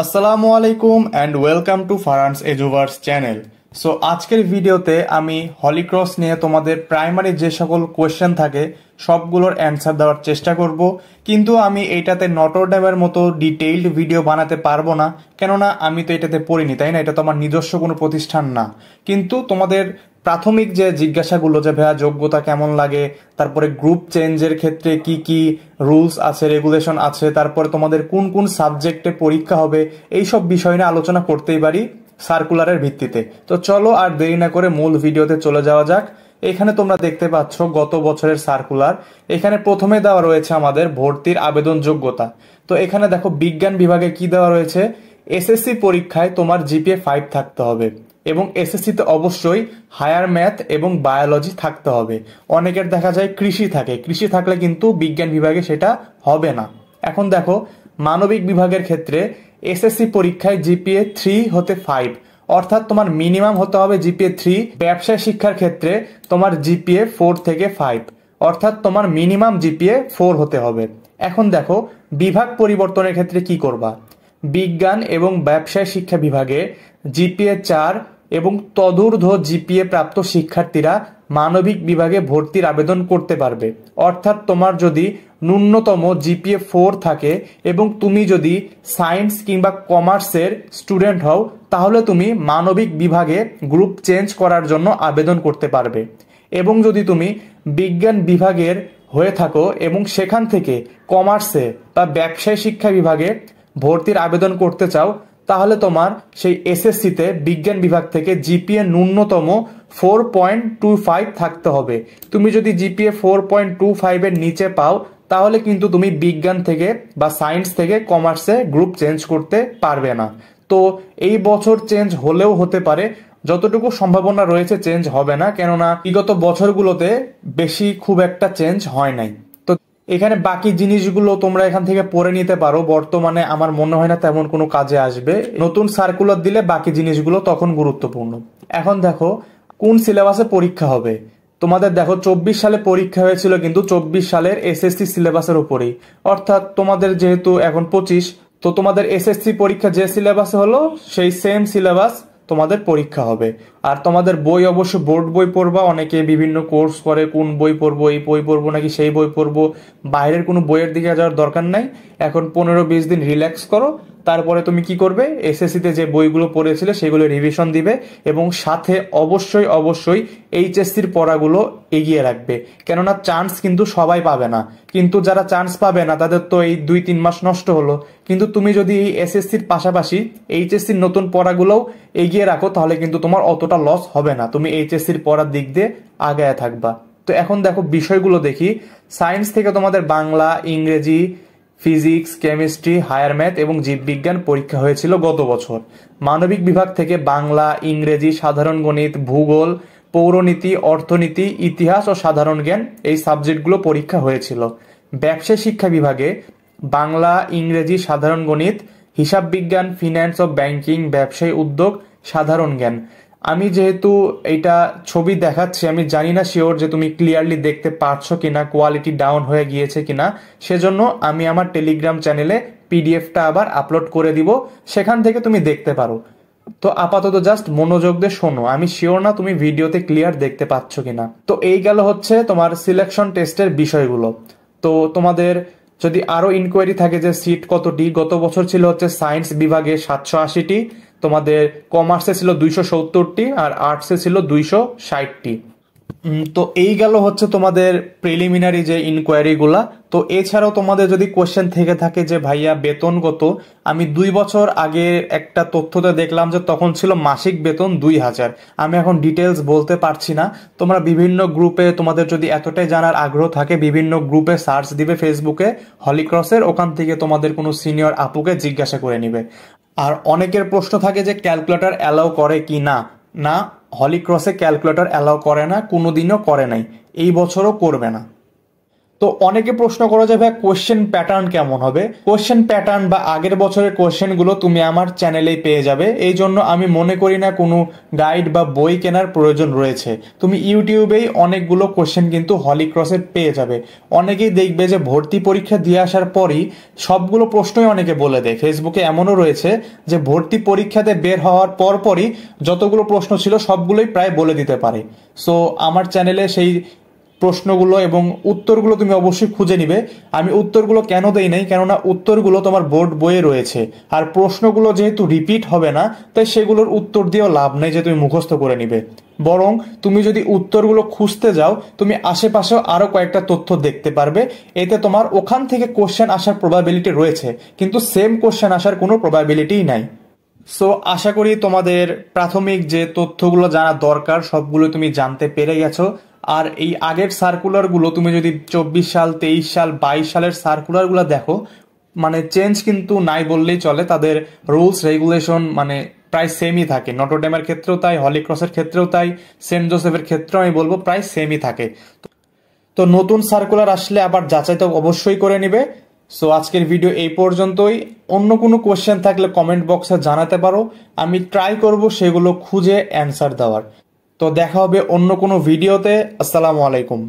আসসালামু আলাইকুম and welcome to Farhan's Eduverse channel. So আজকের ভিডিওতে আমি হলিক্রস নিয়ে তোমাদের প্রাইমারি যে সকল কোয়েশ্চেন থাকে সবগুলোর অ্যান্সার দেওয়ার চেষ্টা করব, কিন্তু আমি এইটাতে নটরডেমের মতো ডিটেইলড ভিডিও বানাতে পারবো না, কেননা আমি তো এটাতে পড়িনি, তাই না? এটা তো আমার নিজস্ব কোনো প্রতিষ্ঠান না। কিন্তু তোমাদের প্রাথমিক যে জিজ্ঞাসাগুলো, যে ভাইয়া যোগ্যতা কেমন লাগে, তারপরে গ্রুপ চেঞ্জের ক্ষেত্রে কি কি রুলস আছে, রেগুলেশন আছে, তারপরে তোমাদের কোন কোন সাবজেক্টে পরীক্ষা হবে, এইসব বিষয় নিয়ে আলোচনা করতেই পারি সার্কুলারের ভিত্তিতে। তো চলো আর দেরি না করে মূল ভিডিওতে চলে যাওয়া যাক। এখানে তোমরা দেখতে পাচ্ছ গত বছরের সার্কুলার। এখানে প্রথমে দেওয়া রয়েছে আমাদের ভর্তির আবেদন যোগ্যতা। তো এখানে দেখো বিজ্ঞান বিভাগে কি দেওয়া রয়েছে, এসএসসি পরীক্ষায় তোমার জিপিএ 5 থাকতে হবে এবং এসএসসিতে অবশ্যই হায়ার ম্যাথ এবং বায়োলজি থাকতে হবে। অনেকের দেখা যায় কৃষি থাকে, কৃষি থাকলে কিন্তু বিজ্ঞান বিভাগে সেটা হবে না। এখন দেখো মানবিক বিভাগের ক্ষেত্রে এসএসসি পরীক্ষায় জিপিএ 3 হতে 5, অর্থাৎ তোমার মিনিমাম হতে হবে জিপিএ 3। ব্যবসায় শিক্ষার ক্ষেত্রে তোমার জিপিএ 4 থেকে 5, অর্থাৎ তোমার মিনিমাম জিপিএ 4 হতে হবে। এখন দেখো বিভাগ পরিবর্তনের ক্ষেত্রে কি করবা। বিজ্ঞান এবং ব্যবসায় শিক্ষা বিভাগে জিপিএ 4 এবং তদূর্ধ্ব জিপিএ প্রাপ্ত শিক্ষার্থীরা মানবিক বিভাগে ভর্তির আবেদন করতে পারবে। অর্থাৎ তোমার যদি ন্যূনতম জিপিএ 4 থাকে এবং তুমি যদি সায়েন্স কিংবা কমার্সের স্টুডেন্ট হও, তাহলে তুমি মানবিক বিভাগে গ্রুপ চেঞ্জ করার জন্য আবেদন করতে পারবে। এবং যদি তুমি বিজ্ঞান বিভাগের হয়ে থাকো এবং সেখান থেকে কমার্সে বা ব্যবসায় শিক্ষা বিভাগে ভর্তির আবেদন করতে চাও, তাহলে তোমার সেই এসএসসিতে বিজ্ঞান বিভাগ থেকে জিপিএ ন্যূনতম 4.25 থাকতে হবে। তুমি যদি জিপিএ 4.25 এর নিচে পাও, তাহলে কিন্তু তুমি বিজ্ঞান থেকে বা সায়েন্স থেকে কমার্সে গ্রুপ চেঞ্জ করতে পারবে না। তো এই বছর চেঞ্জ হলেও হতে পারে, যতটুকু সম্ভাবনা রয়েছে চেঞ্জ হবে না, কেননা বিগত বছরগুলোতে বেশি খুব একটা চেঞ্জ হয় নাই। তো এখানে বাকি জিনিসগুলো তোমরা এখান থেকে পড়ে নিতে পারো, বর্তমানে আমার মনে হয় না তেমন কোনো কাজে আসবে। নতুন সার্কুলার দিলে বাকি জিনিসগুলো তখন গুরুত্বপূর্ণ। এখন দেখো কোন সিলেবাসে পরীক্ষা হবে। তোমাদের দেখো 24 সালে পরীক্ষা হয়েছিল, কিন্তু 24 সালের এসএসসি সিলেবাসের উপরেই, অর্থাৎ তোমাদের যেহেতু এখন 25, তো তোমাদের এসএসসি পরীক্ষা যে সিলেবাসে হলো সেই সেম সিলেবাস তোমাদের পরীক্ষা হবে। আর তোমাদের বই অবশ্য বোর্ড বই পড়বা। অনেকে বিভিন্ন কোর্স করে, কোন বই পড়বো, এই বই পড়বো নাকি সেই বই পড়বো। বাইরের কোনো বইয়ের দিকে যাওয়ার দরকার নাই। এখন 15-20 দিন রিল্যাক্স করো, তারপরে তুমি কি করবে, এসএসসিতে যে বইগুলো পড়েছিলে সেগুলো রিভিশন দিবে এবং সাথে অবশ্যই অবশ্যই এইচএসসির পড়াগুলো এগিয়ে রাখবে। কেননা চান্স কিন্তু সবাই পাবে না, কিন্তু যারা চান্স পাবে না তাদের তো এই 2-3 মাস নষ্ট হলো। কিন্তু তুমি যদি এই এসএসসির পাশাপাশি এইচএসসির নতুন পড়াগুলোও এগিয়ে রাখো, তাহলে কিন্তু তোমার অতটা লস হবে না, তুমি এইচএসসির পড়ার দিক দিয়ে আগায় থাকবা। তো এখন দেখো বিষয়গুলো দেখি। সায়েন্স থেকে তোমাদের বাংলা, ইংরেজি, ফিজিক্স, কেমিস্ট্রি, হায়ার ম্যাথ এবং জীববিজ্ঞান পরীক্ষা হয়েছিল গত বছর। মানবিক বিভাগ থেকে বাংলা, ইংরেজি, সাধারণ গণিত, ভূগোল, পৌরনীতি, অর্থনীতি, ইতিহাস ও সাধারণ জ্ঞান এই সাবজেক্টগুলো পরীক্ষা হয়েছিল। ব্যবসায় শিক্ষা বিভাগে বাংলা, ইংরেজি, সাধারণ গণিত, হিসাব বিজ্ঞান, ফিন্যান্স ও ব্যাংকিং, ব্যবসায়ী উদ্যোগ, সাধারণ জ্ঞান। আমি যেহেতু এটা ছবি দেখাচ্ছি, আমি জানি না শিওর যে তুমি ক্লিয়ারলি দেখতে পারছো কিনা, কোয়ালিটি ডাউন হয়ে গিয়েছে কিনা, সেজন্য আমি আমার টেলিগ্রাম চ্যানেলে পিডিএফটা আবার আপলোড করে দিব, সেখান থেকে তুমি দেখতে পারো। তো আপাতত জাস্ট মনোযোগ দিয়ে শোনো, আমি শিওর না তুমি ভিডিওতে ক্লিয়ার দেখতে পাচ্ছ কিনা। তো এই গেল হচ্ছে তোমার সিলেকশন টেস্টের বিষয়গুলো। তো তোমাদের যদি আরো ইনকোয়ারি থাকে যে সিট কতটি, গত বছর ছিল হচ্ছে সায়েন্স বিভাগে 780টি, তোমাদের কমার্সে ছিল 270টি, আর আর্টসে ছিল 260টি। তো এই গেল হচ্ছে তোমাদের প্রিলিমিনারি যে ইনকোয়ারি গুলা। তো এছাড়াও তোমাদের যদি কোশ্চেন থেকে থাকে যে ভাইয়া বেতন কত, আমি 2 বছর আগে একটা তথ্যতে দেখলাম যে তখন ছিল মাসিক বেতন 2000। আমি এখন ডিটেলস বলতে পারছি না। তোমরা বিভিন্ন গ্রুপে, তোমাদের যদি এতটাই জানার আগ্রহ থাকে, বিভিন্ন গ্রুপে সার্চ দিবে ফেসবুকে হলিক্রসের, ওখান থেকে তোমাদের কোনো সিনিয়র আপুকে জিজ্ঞাসা করে নিবে। আর অনেকের প্রশ্ন থাকে যে ক্যালকুলেটর অ্যালাউ করে কি না। না, হলিক্রসে ক্যালকুলেটর অ্যালাউ করে না, কোনোদিনও করে নাই, এই বছরও করবে না। তো অনেকে প্রশ্ন করো যে ভাই কোশ্চেন প্যাটার্ন কেমন হবে। কোশ্চেন প্যাটার্ন বা আগের বছরের কোশ্চেনগুলো তুমি আমার চ্যানেলেই পেয়ে যাবে, এই জন্য আমি মনে করি না কোনো গাইড বা বই কেনার প্রয়োজন রয়েছে। তুমি ইউটিউবেই অনেকগুলো কোশ্চেন কিন্তু হলিক্রসের পেয়ে যাবে। অনেকেই দেখবে যে ভর্তি পরীক্ষা দিয়ে আসার পরই সবগুলো প্রশ্নই অনেকে বলে দেয়। ফেসবুকে এমনও রয়েছে যে ভর্তি পরীক্ষাতে বের হওয়ার পরপরই যতগুলো প্রশ্ন ছিল সবগুলোই প্রায় বলে দিতে পারে। সো আমার চ্যানেলে সেই প্রশ্নগুলো এবং উত্তরগুলো তুমি অবশ্যই খুঁজে নিবে। আমি উত্তরগুলো কেন দেই নাই, কেননা উত্তরগুলো তোমার বোর্ড বইয়ে রয়েছে, আর প্রশ্নগুলো যেহেতু রিপিট হবে না তাই সেগুলোর উত্তর দিয়েও লাভ নেই যে তুমি মুখস্থ করে নিবে। বরং তুমি যদি উত্তরগুলো খুঁজতে যাও তুমি আশেপাশেও আরো কয়েকটা তথ্য দেখতে পারবে, এতে তোমার ওখান থেকে কোশ্চেন আসার প্রবাবিলিটি রয়েছে, কিন্তু সেম কোশ্চেন আসার কোনো প্রবাবিলিটিই নাই। সো আশা করি তোমাদের প্রাথমিক যে তথ্যগুলো জানা দরকার সবগুলো তুমি জানতে পেরে গেছো। আর এই আগের সার্কুলারগুলো তুমি যদি 24 সাল, 23 সাল, 22 সালের সার্কুলারগুলো দেখো, মানে চেঞ্জ কিন্তু নাই বললেই চলে। তাদের রুলস রেগুলেশন মানে প্রায় সেমই থাকে। নটরডেমের ক্ষেত্রেও তাই, হলিক্রসের ক্ষেত্রেও তাই, সেন্ট জোসেফের ক্ষেত্রেও আমি বলবো প্রায় সেমই থাকে। তো নতুন সার্কুলার আসলে আবার যাচাই তো অবশ্যই করে নিবে। সো আজকের ভিডিও এই পর্যন্তই। অন্য কোনো কোশ্চেন থাকলে কমেন্ট বক্সে জানাতে পারো, আমি ট্রাই করব সেগুলো খুঁজে অ্যান্সার দেওয়ার। তো দেখা হবে অন্য কোনো ভিডিওতে। আসসালামু আলাইকুম।